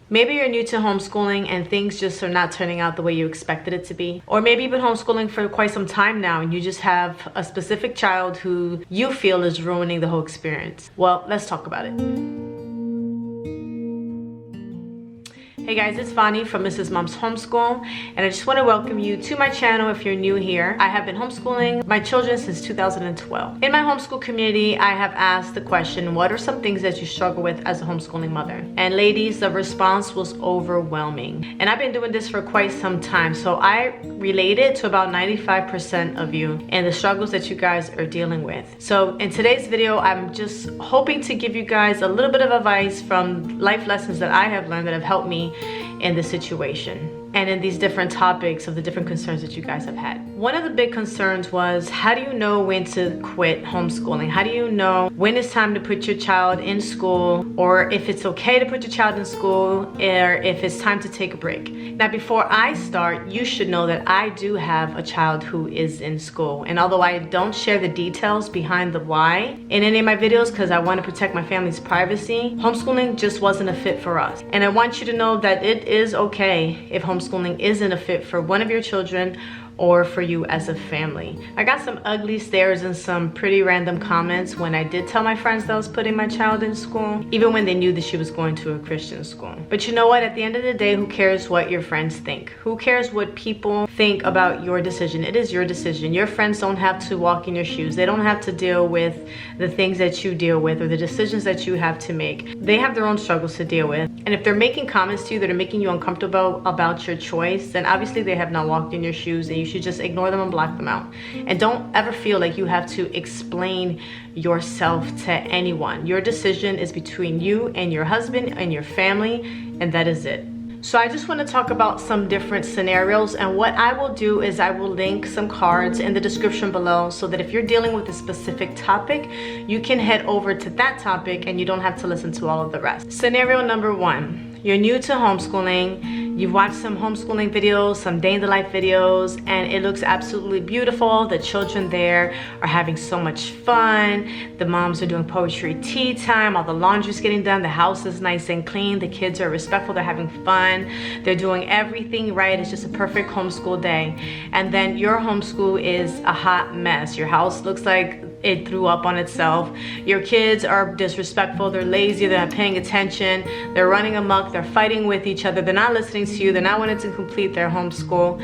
Maybe you're new to homeschooling and things just are not turning out the way you expected it to be. Or maybe you've been homeschooling for quite some time now and you just have a specific child who you feel is ruining the whole experience. Well, let's talk about it. Hey guys, it's Vani from Mrs. Mom's Homeschool, and I just want to welcome you to my channel if you're new here. I have been homeschooling my children since 2012. In my homeschool community, I have asked the question, what are some things that you struggle with as a homeschooling mother? And ladies, the response was overwhelming. And I've been doing this for quite some time, so I related to about 95% of you and the struggles that you guys are dealing with. So in today's video, I'm just hoping to give you guys a little bit of advice from life lessons that I have learned that have helped me in this situation and in these different topics of the different concerns that you guys have had. One of the big concerns was, how do you know when to quit homeschooling? How do you know when it's time to put your child in school, or if it's okay to put your child in school, or if it's time to take a break? Now, before I start, you should know that I do have a child who is in school. And although I don't share the details behind the why in any of my videos because I want to protect my family's privacy, homeschooling just wasn't a fit for us. And I want you to know that it is okay if homeschooling isn't a fit for one of your children or for you as a family. I got some ugly stares and some pretty random comments when I did tell my friends that I was putting my child in school, even when they knew that she was going to a Christian school. But you know what? At the end of the day, who cares what your friends think? Who cares what people think about your decision? It is your decision. Your friends don't have to walk in your shoes. They don't have to deal with the things that you deal with or the decisions that you have to make. They have their own struggles to deal with. And if they're making comments to you that are making you uncomfortable about your choice, then obviously they have not walked in your shoes, and you should just ignore them and block them out. And don't ever feel like you have to explain yourself to anyone. Your decision is between you and your husband and your family, and that is it. So I just want to talk about some different scenarios, and what I will do is I will link some cards in the description below so that if you're dealing with a specific topic, you can head over to that topic and you don't have to listen to all of the rest. Scenario number one, you're new to homeschooling. You've watched some homeschooling videos, some day in the life videos, and it looks absolutely beautiful. The children there are having so much fun. The moms are doing poetry tea time. All the laundry's getting done. The house is nice and clean. The kids are respectful. They're having fun. They're doing everything right. It's just a perfect homeschool day. And then your homeschool is a hot mess. Your house looks like it threw up on itself. Your kids are disrespectful. They're lazy. They're not paying attention. They're running amok. They're fighting with each other. They're not listening to you. They're not wanting to complete their homeschool.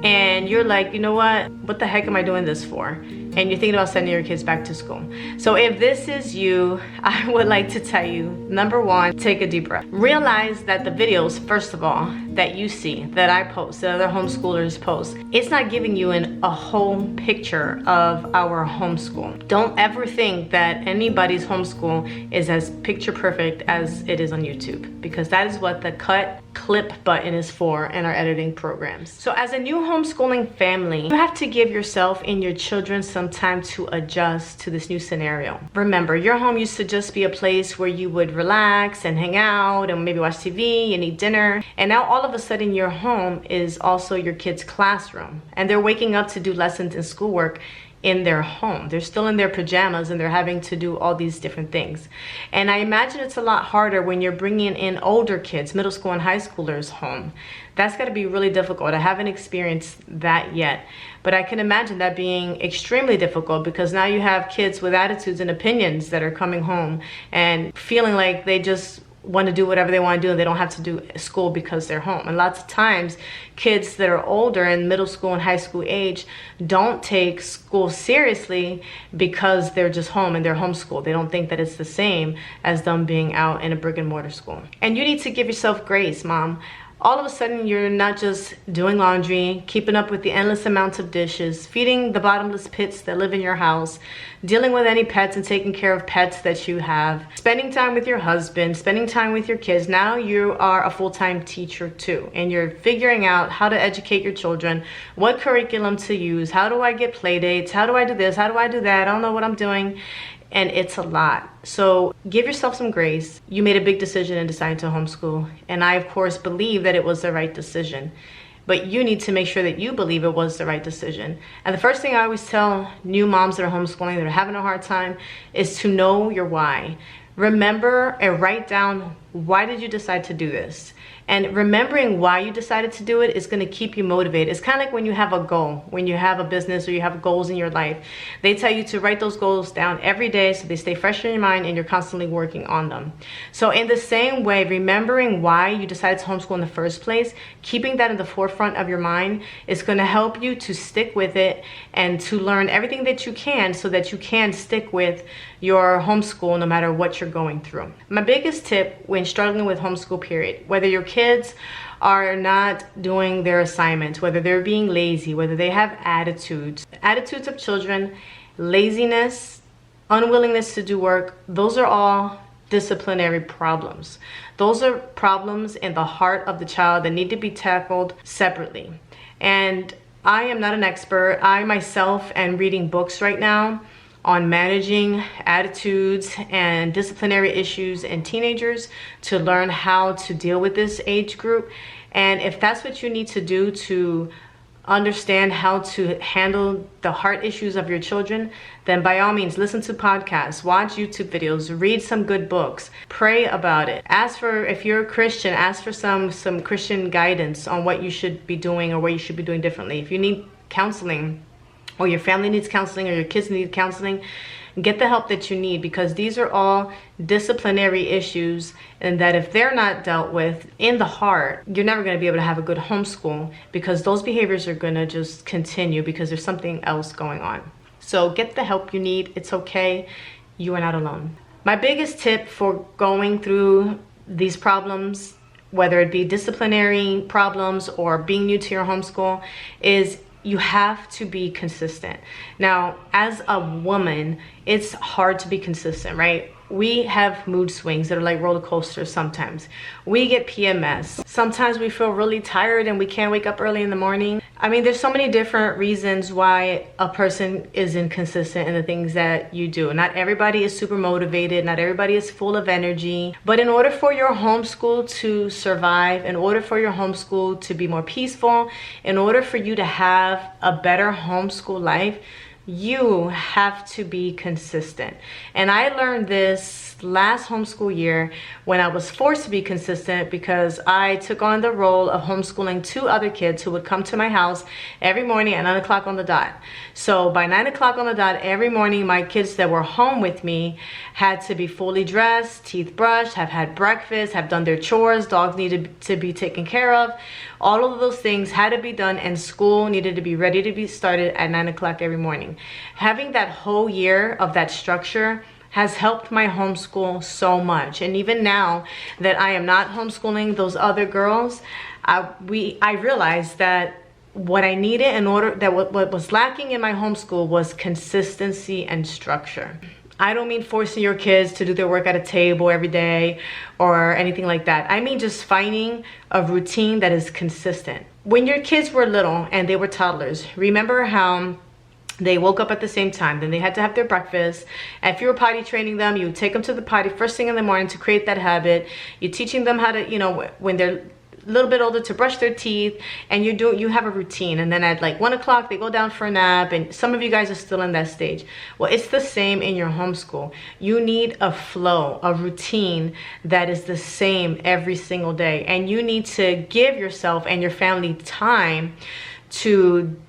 And you're like, you know what the heck am I doing this for? And you're thinking about sending your kids back to school. So if this is you, I would like to tell you, number one, take a deep breath. Realize that the videos, first of all, that you see, that I post, that other homeschoolers post, it's not giving you a whole picture of our homeschool. Don't ever think that anybody's homeschool is as picture perfect as it is on YouTube, because that is what the clip button is for in our editing programs. So as a new homeschooling family, you have to give yourself and your children some time to adjust to this new scenario. Remember, your home used to just be a place where you would relax and hang out and maybe watch TV and eat dinner. And now all of a sudden your home is also your kids' classroom, and they're waking up to do lessons and schoolwork in their home. They're still in their pajamas and they're having to do all these different things. And I imagine it's a lot harder when you're bringing in older kids, middle school and high schoolers home. That's got to be really difficult. I haven't experienced that yet, but I can imagine that being extremely difficult, because now you have kids with attitudes and opinions that are coming home and feeling like they just want to do whatever they want to do and they don't have to do school because they're home. And lots of times kids that are older in middle school and high school age don't take school seriously because they're just home and they're homeschooled. They don't think that it's the same as them being out in a brick and mortar school. And you need to give yourself grace, mom. All of a sudden, you're not just doing laundry, keeping up with the endless amounts of dishes, feeding the bottomless pits that live in your house, dealing with any pets and taking care of pets that you have, spending time with your husband, spending time with your kids. Now you are a full-time teacher too, and you're figuring out how to educate your children, what curriculum to use, how do I get play dates, how do I do this, how do I do that, I don't know what I'm doing. And it's a lot. So give yourself some grace. You made a big decision in deciding to homeschool, and I of course believe that it was the right decision, but you need to make sure that you believe it was the right decision. And the first thing I always tell new moms that are homeschooling, that are having a hard time, is to know your why. Remember and write down why did you decide to do this? And remembering why you decided to do it is going to keep you motivated. It's kind of like when you have a goal, when you have a business or you have goals in your life. They tell you to write those goals down every day so they stay fresh in your mind and you're constantly working on them. So in the same way, remembering why you decided to homeschool in the first place, keeping that in the forefront of your mind is going to help you to stick with it and to learn everything that you can so that you can stick with your homeschool no matter what you're going through. My biggest tip when struggling with homeschool period, whether your kids are not doing their assignments, whether they're being lazy, whether they have attitudes of children, laziness, unwillingness to do work, those are all disciplinary problems. Those are problems in the heart of the child that need to be tackled separately. And I am not an expert. I myself am reading books right now on managing attitudes and disciplinary issues in teenagers to learn how to deal with this age group. And if that's what you need to do to understand how to handle the heart issues of your children, then by all means listen to podcasts, watch YouTube videos, read some good books, pray about it. Ask for, if you're a Christian, ask for some Christian guidance on what you should be doing or what you should be doing differently. If you need counseling, or your family needs counseling, or your kids need counseling, get the help that you need, because these are all disciplinary issues, and that if they're not dealt with in the heart, you're never going to be able to have a good homeschool, because those behaviors are going to just continue because there's something else going on. So get the help you need. It's okay. You are not alone. My biggest tip for going through these problems, whether it be disciplinary problems or being new to your homeschool, is you have to be consistent. Now, as a woman, it's hard to be consistent, right? We have mood swings that are like roller coasters sometimes. We get PMS. Sometimes we feel really tired and we can't wake up early in the morning. I mean, there's so many different reasons why a person is inconsistent in the things that you do. Not everybody is super motivated. Not everybody is full of energy. But in order for your homeschool to survive, in order for your homeschool to be more peaceful, in order for you to have a better homeschool life, you have to be consistent. And I learned this last homeschool year when I was forced to be consistent, because I took on the role of homeschooling 2 other kids who would come to my house every morning at 9 o'clock on the dot. So by 9 o'clock on the dot every morning, my kids that were home with me had to be fully dressed, teeth brushed, have had breakfast, have done their chores, dogs needed to be taken care of. All of those things had to be done, and school needed to be ready to be started at 9 o'clock every morning. Having that whole year of that structure has helped my homeschool so much. And even now that I am not homeschooling those other girls, I realized that what I needed in order, that what was lacking in my homeschool was consistency and structure. I don't mean forcing your kids to do their work at a table every day or anything like that. I mean just finding a routine that is consistent. When your kids were little and they were toddlers, remember how they woke up at the same time, then they had to have their breakfast. And if you were potty training them, you would take them to the potty first thing in the morning to create that habit. You're teaching them how to, you know, when they're a little bit older, to brush their teeth, and you have a routine. And then at like 1 o'clock they go down for a nap, and some of you guys are still in that stage. Well, it's the same in your homeschool. You need a flow, a routine that is the same every single day, and you need to give yourself and your family time to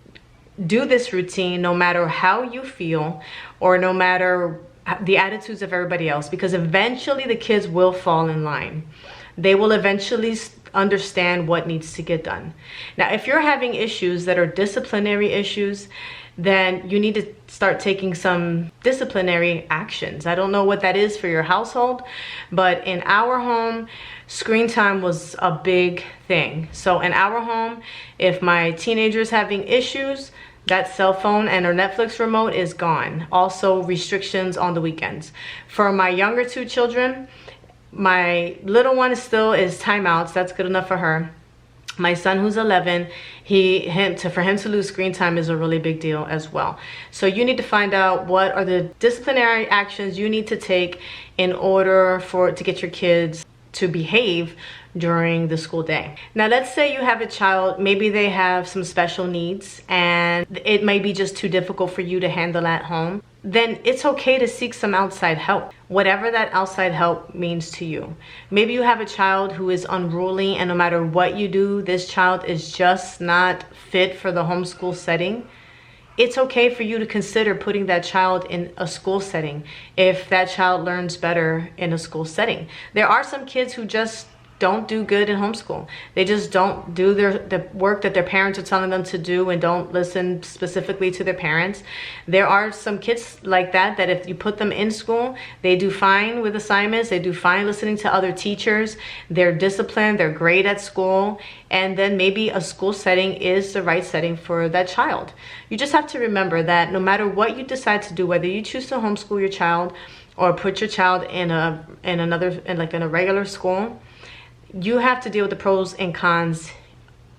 do this routine, no matter how you feel or no matter the attitudes of everybody else, because eventually the kids will fall in line. They will eventually understand what needs to get done. Now, if you're having issues that are disciplinary issues, then you need to start taking some disciplinary actions. I don't know what that is for your household, but in our home, screen time was a big thing. So in our home, if my teenager's having issues, that cell phone and our Netflix remote is gone. Also, restrictions on the weekends. For my younger 2 children, my little one still is timeouts. That's good enough for her. My son, who's 11, for him to lose screen time is a really big deal as well. So you need to find out what are the disciplinary actions you need to take in order to get your kids to behave during the school day. Now, let's say you have a child, maybe they have some special needs and it may be just too difficult for you to handle at home. Then it's okay to seek some outside help. whatever that outside help means to you. Maybe you have a child who is unruly, and no matter what you do, this child is just not fit for the homeschool setting. It's okay for you to consider putting that child in a school setting if that child learns better in a school setting. There are some kids who just don't do good in homeschool. They just don't do the work that their parents are telling them to do and don't listen specifically to their parents. There are some kids like that if you put them in school, they do fine with assignments, they do fine listening to other teachers, they're disciplined, they're great at school, and then maybe a school setting is the right setting for that child. You just have to remember that no matter what you decide to do, whether you choose to homeschool your child or put your child in a regular school, you have to deal with the pros and cons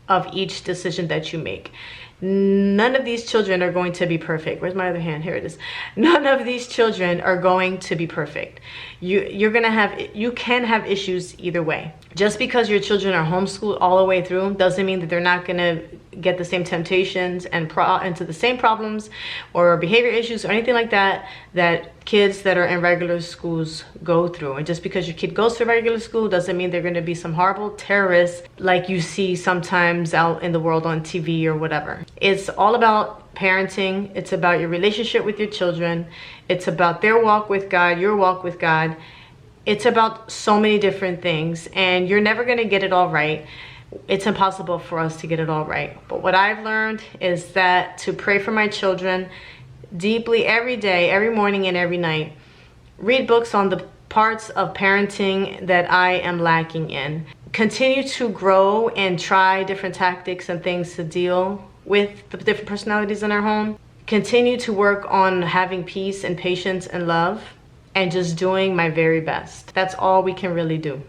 of each decision that you make. None of these children are going to be perfect. Where's my other hand? Here it is. None of these children are going to be perfect. You can have issues either way. Just because your children are homeschooled all the way through doesn't mean that they're not going to get the same temptations and into the same problems or behavior issues or anything like that kids that are in regular schools go through. And just because your kid goes to regular school doesn't mean they're going to be some horrible terrorists like you see sometimes out in the world on TV or whatever. It's all about parenting. It's about your relationship with your children. It's about their walk with God, your walk with God. It's about so many different things, and you're never going to get it all right. It's impossible for us to get it all right. But what I've learned is that to pray for my children deeply every day, every morning and every night. Read books on the parts of parenting that I am lacking in. Continue to grow and try different tactics and things to deal with the different personalities in our home. Continue to work on having peace and patience and love, and just doing my very best. That's all we can really do.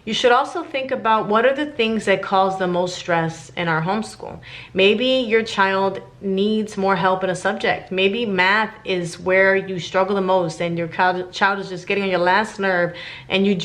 You should also think about what are the things that cause the most stress in our homeschool. Maybe your child needs more help in a subject. Maybe math is where you struggle the most and your child is just getting on your last nerve and you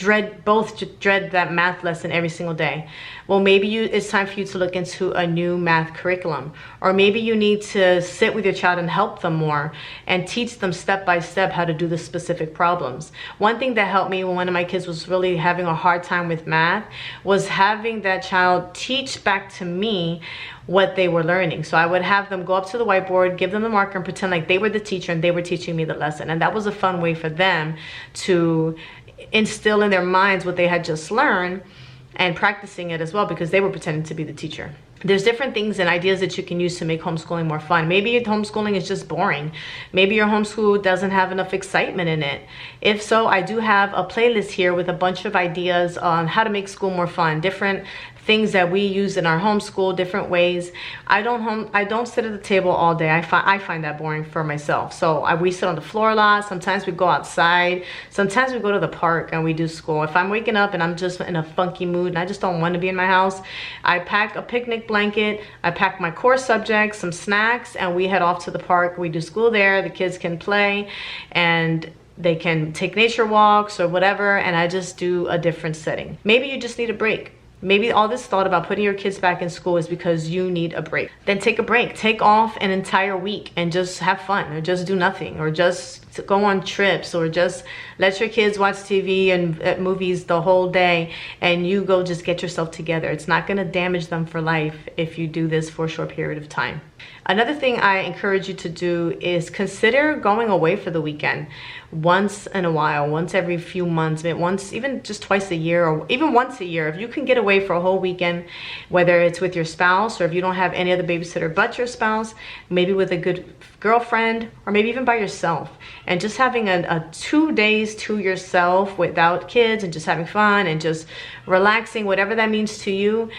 both dread that math lesson every single day. Well, maybe it's time for you to look into a new math curriculum. Or maybe you need to sit with your child and help them more and teach them step by step how to do the specific problems. One thing that helped me when one of my kids was really having a hard time with math was having that child teach back to me what they were learning. So I would have them go up to the whiteboard, give them the marker, and pretend like they were the teacher and they were teaching me the lesson. And that was a fun way for them to instill in their minds what they had just learned and practicing it as well, because they were pretending to be the teacher. There's different things and ideas that you can use to make homeschooling more fun. Maybe your homeschooling is just boring. Maybe your homeschool doesn't have enough excitement in it. If so, I do have a playlist here with a bunch of ideas on how to make school more fun, different things that we use in our homeschool, different ways. I don't sit at the table all day. I find that boring for myself. So we sit on the floor a lot. Sometimes we go outside. Sometimes we go to the park and we do school. If I'm waking up and I'm just in a funky mood and I just don't want to be in my house, I pack a picnic blanket, I pack my core subjects, some snacks, and we head off to the park. We do school there. The kids can play and they can take nature walks or whatever, and I just do a different setting. Maybe you just need a break. Maybe all this thought about putting your kids back in school is because you need a break. Then take a break. Take off an entire week and just have fun, or just do nothing, or just go on trips, or just let your kids watch TV and movies the whole day and you go just get yourself together. It's not going to damage them for life if you do this for a short period of time. Another thing I encourage you to do is consider going away for the weekend once in a while, once every few months, once, even just twice a year, or even once a year. If you can get away for a whole weekend, whether it's with your spouse or if you don't have any other babysitter but your spouse, maybe with a good girlfriend, or maybe even by yourself, and just having a 2 days to yourself without kids and just having fun and just relaxing, whatever that means to you,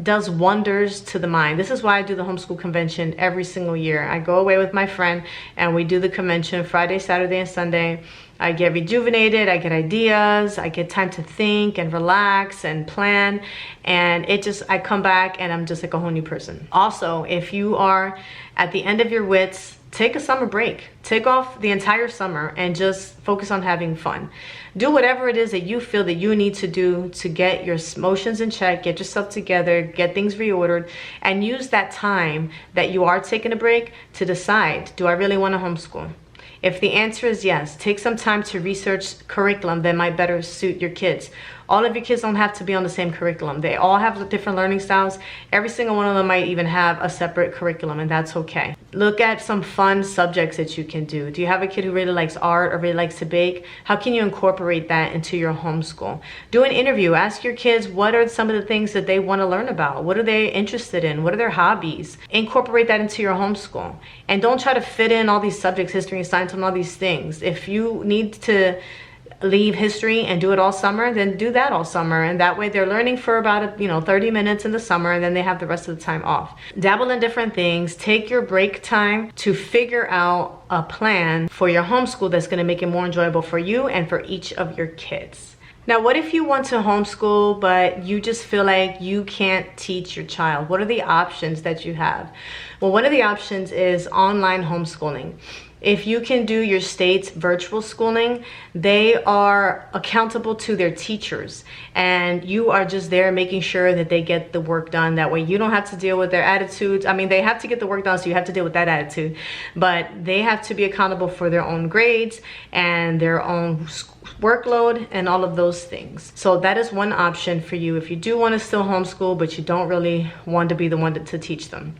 does wonders to the mind. This is why I do the homeschool convention every single year. I go away with my friend and we do the convention Friday, Saturday, and Sunday. I get rejuvenated, I get ideas, I get time to think and relax and plan, and I come back and I'm just like a whole new person. Also, if you are at the end of your wits, take a summer break. Take off the entire summer and just focus on having fun. Do whatever it is that you feel that you need to do to get your emotions in check, get yourself together, get things reordered, and use that time that you are taking a break to decide, do I really want to homeschool? If the answer is yes, take some time to research curriculum that might better suit your kids. All of your kids don't have to be on the same curriculum. They all have different learning styles. Every single one of them might even have a separate curriculum, and that's okay. Look at some fun subjects that you can do. Do you have a kid who really likes art or really likes to bake? How can you incorporate that into your homeschool? Do an interview. Ask your kids what are some of the things that they want to learn about. What are they interested in? What are their hobbies? Incorporate that into your homeschool. And don't try to fit in all these subjects, history and science, and all these things. If you need to leave history and do it all summer, then do that all summer, and that way they're learning for about 30 minutes in the summer, and then they have the rest of the time off. Dabble in different things. Take your break time to figure out a plan for your homeschool that's going to make it more enjoyable for you and for each of your kids. Now, what if you want to homeschool, but you just feel like you can't teach your child? What are the options that you have? Well, one of the options is online homeschooling. If you can do your state's virtual schooling, they are accountable to their teachers, and you are just there making sure that they get the work done. That way you don't have to deal with their attitudes. I mean, they have to get the work done, so you have to deal with that attitude, but they have to be accountable for their own grades and their own workload and all of those things. So that is one option for you if you do want to still homeschool, but you don't really want to be the one to teach them.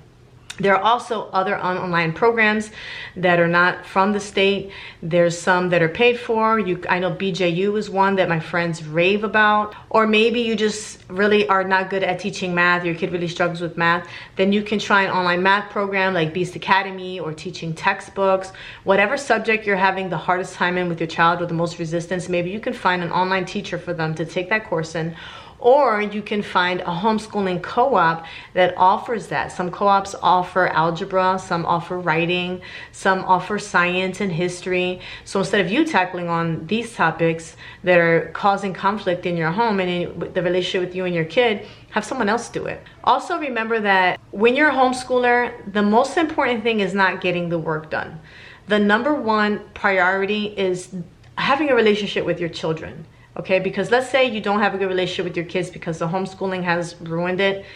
There are also other online programs that are not from the state. There's some that are paid for. I know BJU is one that my friends rave about. Or maybe you just really are not good at teaching math. Your kid really struggles with math. Then you can try an online math program like Beast Academy, or teaching textbooks. Whatever subject you're having the hardest time in with your child, or the most resistance, maybe you can find an online teacher for them to take that course in. Or you can find a homeschooling co-op that offers that. Some co-ops offer algebra, some offer writing, some offer science and history. So instead of you tackling on these topics that are causing conflict in your home and in the relationship with you and your kid, have someone else do it. Also remember that when you're a homeschooler, the most important thing is not getting the work done. The number one priority is having a relationship with your children. Okay, because let's say you don't have a good relationship with your kids because the homeschooling has ruined it,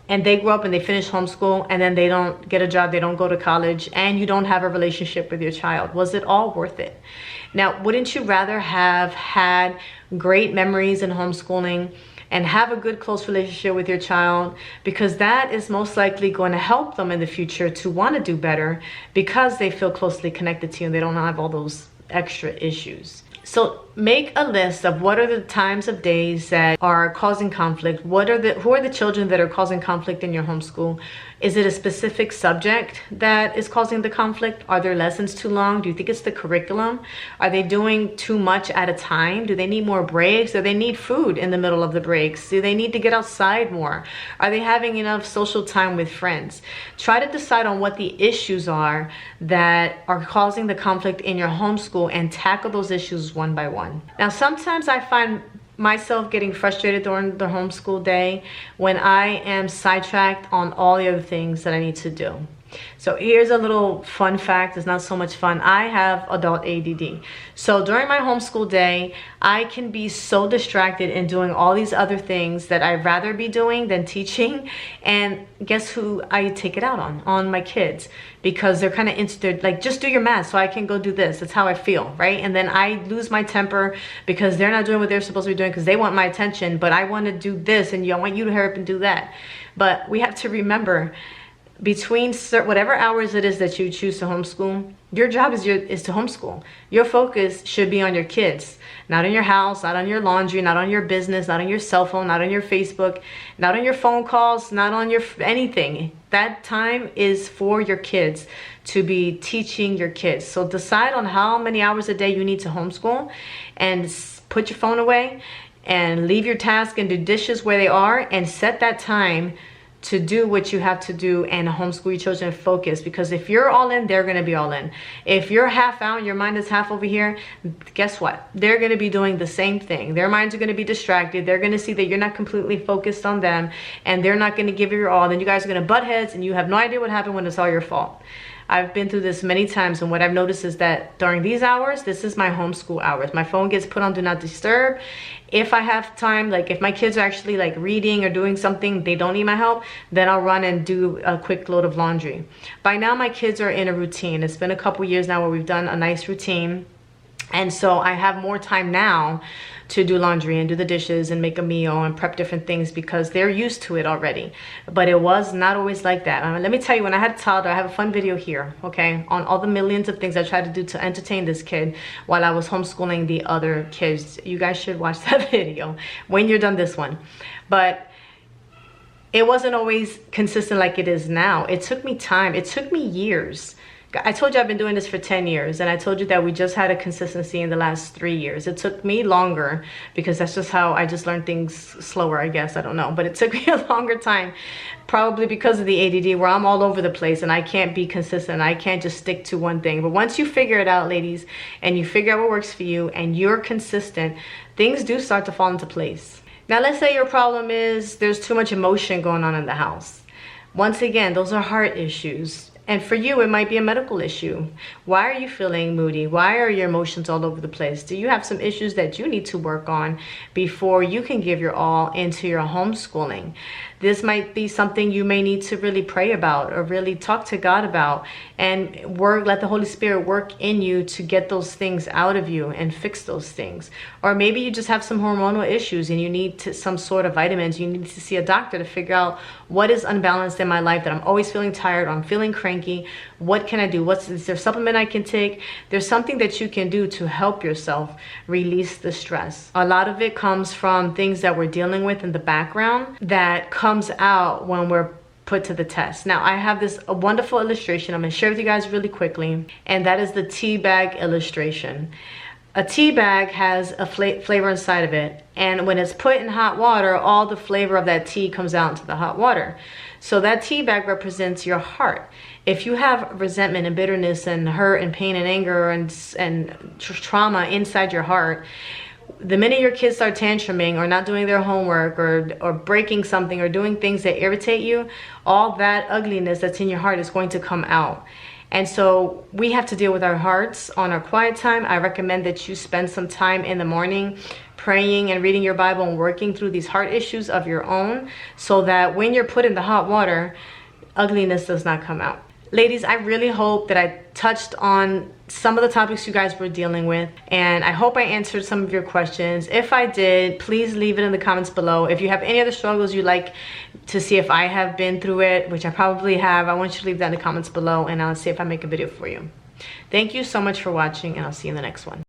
and they grow up and they finish homeschool and then they don't get a job, they don't go to college, and you don't have a relationship with your child. Was it all worth it? Now, wouldn't you rather have had great memories in homeschooling and have a good close relationship with your child? Because that is most likely going to help them in the future to want to do better, because they feel closely connected to you and they don't have all those extra issues. So make a list of what are the times of days that are causing conflict. Who are the children that are causing conflict in your homeschool? Is it a specific subject that is causing the conflict? Are their lessons too long? Do you think it's the curriculum? Are they doing too much at a time? Do they need more breaks? Do they need food in the middle of the breaks? Do they need to get outside more? Are they having enough social time with friends? Try to decide on what the issues are that are causing the conflict in your homeschool and tackle those issues one by one. Now, sometimes I find myself getting frustrated during the homeschool day when I am sidetracked on all the other things that I need to do. So here's a little fun fact. It's not so much fun. I have adult ADD. So during my homeschool day, I can be so distracted in doing all these other things that I'd rather be doing than teaching. And guess who I take it out on? On my kids. Because they're kind of interested, like, just do your math so I can go do this. That's how I feel, right? And then I lose my temper because they're not doing what they're supposed to be doing because they want my attention, but I want to do this and I want you to hurry up and do that. But we have to remember, between whatever hours it is that you choose to homeschool, your job is to homeschool. Your focus should be on your kids, not on your house, not on your laundry, not on your business, not on your cell phone, not on your Facebook, not on your phone calls, not on your anything. That time is for your kids, to be teaching your kids. So decide on how many hours a day you need to homeschool, and put your phone away and leave your task and do dishes where they are, and set that time to do what you have to do and homeschool your children. Focus, because if you're all in, they're going to be all in. If you're half out, your mind is half over here, guess what? They're going to be doing the same thing. Their minds are going to be distracted. They're going to see that you're not completely focused on them, and they're not going to give you your all. Then you guys are going to butt heads, and you have no idea what happened when it's all your fault. I've been through this many times, and what I've noticed is that during these hours, this is my homeschool hours. My phone gets put on do not disturb. If I have time, like if my kids are actually like reading or doing something, they don't need my help, then I'll run and do a quick load of laundry. By now, my kids are in a routine. It's been a couple years now where we've done a nice routine. And so I have more time now to do laundry and do the dishes and make a meal and prep different things because they're used to it already. But it was not always like that. Let me tell you, when I had a toddler, I have a fun video here, okay, on all the millions of things I tried to do to entertain this kid while I was homeschooling the other kids. You guys should watch that video when you're done this one. But it wasn't always consistent like it is now. It took me time. It took me years. I told you I've been doing this for 10 years, and I told you that we just had a consistency in the last 3 years. It took me longer because that's just how I just learned things slower, I guess. I don't know. But it took me a longer time, probably because of the ADD, where I'm all over the place and I can't be consistent. I can't just stick to one thing. But once you figure it out, ladies, and you figure out what works for you and you're consistent, things do start to fall into place. Now, let's say your problem is there's too much emotion going on in the house. Once again, those are heart issues. And for you, it might be a medical issue. Why are you feeling moody? Why are your emotions all over the place? Do you have some issues that you need to work on before you can give your all into your homeschooling? This might be something you may need to really pray about or really talk to God about and let the Holy Spirit work in you to get those things out of you and fix those things. Or maybe you just have some hormonal issues and you need some sort of vitamins. You need to see a doctor to figure out what is unbalanced in my life, that I'm always feeling tired, or I'm feeling cranky. What can I do? Is there a supplement I can take? There's something that you can do to help yourself release the stress. A lot of it comes from things that we're dealing with in the background that comes out when we're put to the test. Now, I have this wonderful illustration I'm going to share with you guys really quickly, and that is the tea bag illustration. A tea bag has a flavor inside of it, and when it's put in hot water, all the flavor of that tea comes out into the hot water. So that tea bag represents your heart. If you have resentment and bitterness and hurt and pain and anger and trauma inside your heart, the minute your kids start tantruming or not doing their homework or breaking something or doing things that irritate you, all that ugliness that's in your heart is going to come out. And so we have to deal with our hearts on our quiet time. I recommend that you spend some time in the morning praying and reading your Bible and working through these heart issues of your own, so that when you're put in the hot water, ugliness does not come out. Ladies, I really hope that I touched on some of the topics you guys were dealing with, and I hope I answered some of your questions. If I did, please leave it in the comments below. If you have any other struggles you'd like to see if I have been through it, which I probably have, I want you to leave that in the comments below, and I'll see if I make a video for you. Thank you so much for watching, and I'll see you in the next one.